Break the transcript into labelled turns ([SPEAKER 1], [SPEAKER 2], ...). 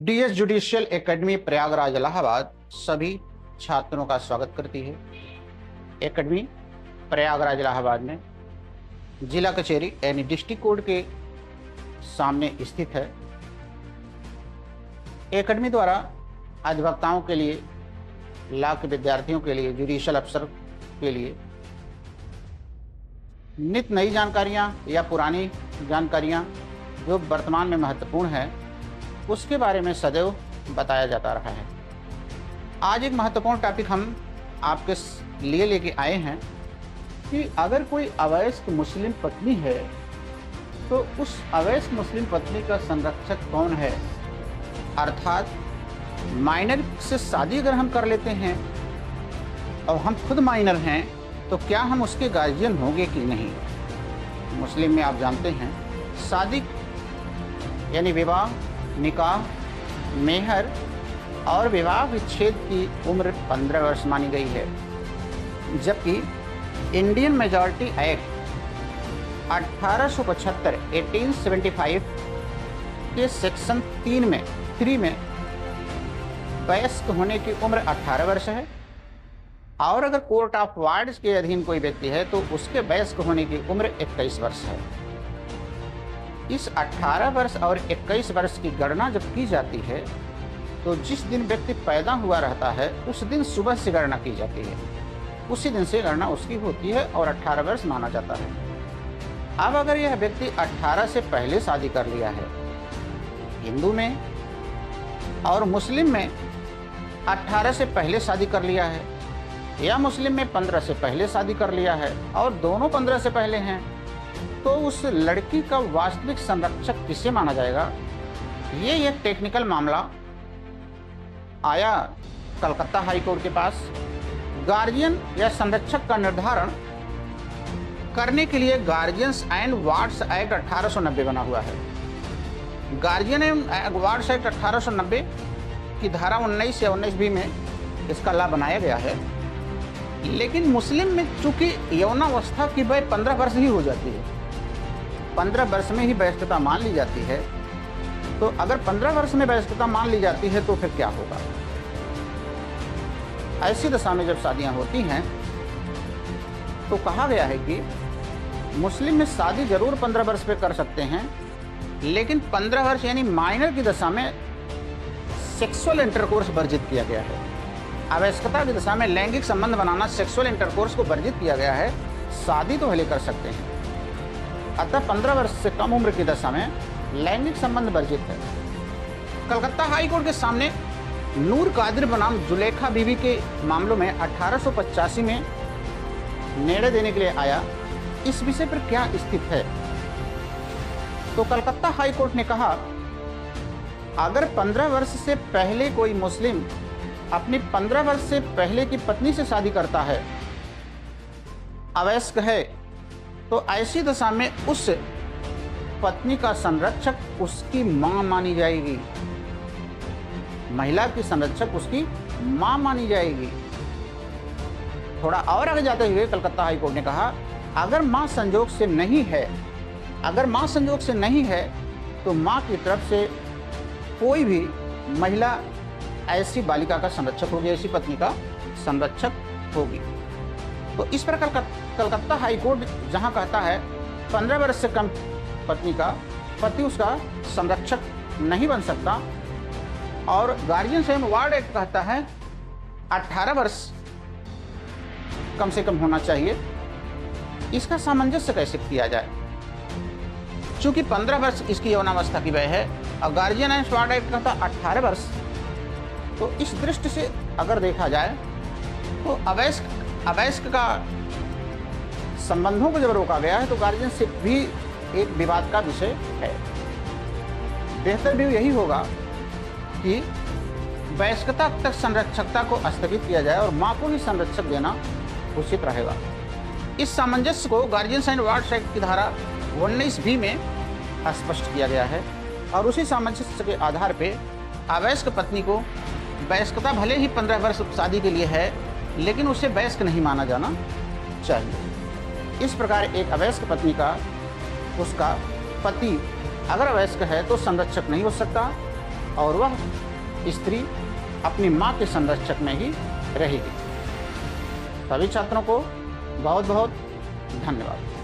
[SPEAKER 1] DS judicial academy Prayagraj Allahabad सभी छात्रों का स्वागत करती है। एकेडमी प्रयागराज इलाहाबाद में जिला कचहरी यानी डिस्ट्रिक्ट कोर्ट के सामने स्थित है। एकेडमी द्वारा अधिवक्ताओं के लिए, लॉ के विद्यार्थियों के लिए, जुडिशियल अफसर के लिए नित नई जानकारियां या पुरानी जानकारियां जो वर्तमान में महत्वपूर्ण है उसके बारे में सदैव बताया जाता रहा है। आज एक महत्वपूर्ण टॉपिक हम आपके लिए लेके आए हैं कि अगर कोई अवयस्क मुस्लिम पत्नी है तो उस अवयस्क मुस्लिम पत्नी का संरक्षक कौन है। अर्थात माइनर से शादी अगर हम कर लेते हैं और हम खुद माइनर हैं तो क्या हम उसके गार्जियन होंगे कि नहीं। मुस्लिम में आप जानते हैं शादी यानी विवाह, निकाह, मेहर और विवाह विच्छेद की उम्र 15 वर्ष मानी गई है, जबकि इंडियन मेजॉरिटी एक्ट 1875 1875 के सेक्शन 3 में वयस्क होने की उम्र 18 वर्ष है और अगर कोर्ट ऑफ वार्ड्स के अधीन कोई व्यक्ति है तो उसके वयस्क होने की उम्र 21 वर्ष है। इस 18 वर्ष और 21 वर्ष की गणना जब की जाती है तो जिस दिन व्यक्ति पैदा हुआ रहता है उस दिन सुबह से गणना की जाती है, उसी दिन से गणना उसकी होती है और 18 वर्ष माना जाता है। अब अगर यह व्यक्ति 18 से पहले शादी कर लिया है, हिंदू में और मुस्लिम में 18 से पहले शादी कर लिया है, या मुस्लिम में 15 से पहले शादी कर लिया है और दोनों 15 से पहले हैं, तो उस लड़की का वास्तविक संरक्षक किसे माना जाएगा। ये एक टेक्निकल मामला आया कलकत्ता हाई कोर्ट के पास। गार्जियन या संरक्षक का निर्धारण करने के लिए गार्जियंस एंड वार्ड्स एक्ट 1890 बना हुआ है। गार्जियन एंड वार्ड्स एक्ट 1890 की धारा 19 या 19B में इसका लाभ बनाया गया है, लेकिन मुस्लिम में चूंकि यौनावस्था की वय 15 वर्ष ही हो जाती है, 15 वर्ष में ही वयस्कता मान ली जाती है, तो अगर 15 वर्ष में वयस्कता मान ली जाती है तो फिर क्या होगा। ऐसी दशा में जब शादियां होती हैं तो कहा गया है कि मुस्लिम में शादी जरूर 15 वर्ष पे कर सकते हैं, लेकिन 15 वर्ष यानी माइनर की दशा में सेक्सुअल इंटरकोर्स वर्जित किया गया है। अवयस्कता की दशा में लैंगिक संबंध बनाना, सेक्सुअल इंटरकोर्स को वर्जित किया गया है। शादी तो भले कर सकते हैं, अतः 15 वर्ष से कम उम्र की दशा में लैंगिक संबंध वर्जित है। कलकत्ता हाई कोर्ट के सामने नूर कादिर बनाम जुलेखा बीबी के मामलों में 1885 में निर्णय देने के लिए आया। इस विषय पर क्या स्थिति है, तो कलकत्ता हाई कोर्ट ने कहा अगर 15 वर्ष से पहले कोई मुस्लिम अपनी 15 वर्ष से पहले की पत्नी से शादी करता है, अवयस्क है, तो ऐसी दशा में उस पत्नी का संरक्षक उसकी मां मानी जाएगी। महिला की संरक्षक उसकी मां मानी जाएगी। थोड़ा और आगे जाते हुए कलकत्ता हाई कोर्ट ने कहा अगर मां संजोग से नहीं है, तो मां की तरफ से कोई भी महिला ऐसी बालिका का संरक्षक होगी, ऐसी पत्नी का संरक्षक होगी। तो इस प्रकार कलकत्ता हाई कोर्ट जहां कहता है 15 वर्ष से कम पत्नी का पति उसका संरक्षक नहीं बन सकता, और गार्जियन एंड वार्ड एक्ट कहता है 18 वर्ष कम से कम होना चाहिए, इसका सामंजस्य कैसे किया जाए। चूंकि 15 वर्ष इसकी यौनावस्था की वय है और गार्जियन एंड वार्ड एक्ट कहता 18 वर्ष, तो इस दृष्टि से अगर देखा जाए तो अवयस्क का संबंधों को जब रोका गया है तो गार्जियनशिप भी एक विवाद का विषय है। बेहतर भी यही होगा कि वयस्कता तक संरक्षकता को स्थगित किया जाए और मां को ही संरक्षक देना उचित रहेगा। इस सामंजस्य को गार्जियंस एंड वार्ड्स एक्ट की धारा 19B में स्पष्ट किया गया है और उसी सामंजस्य के आधार पर अवयस्क पत्नी को वयस्कता भले ही 15 वर्ष शादी के लिए है, लेकिन उसे वयस्क नहीं माना जाना चाहिए। इस प्रकार एक अवयस्क पत्नी का उसका पति अगर वयस्क है तो संरक्षक नहीं हो सकता, और वह स्त्री अपनी माँ के संरक्षक में ही रहेगी। सभी छात्रों को बहुत बहुत धन्यवाद।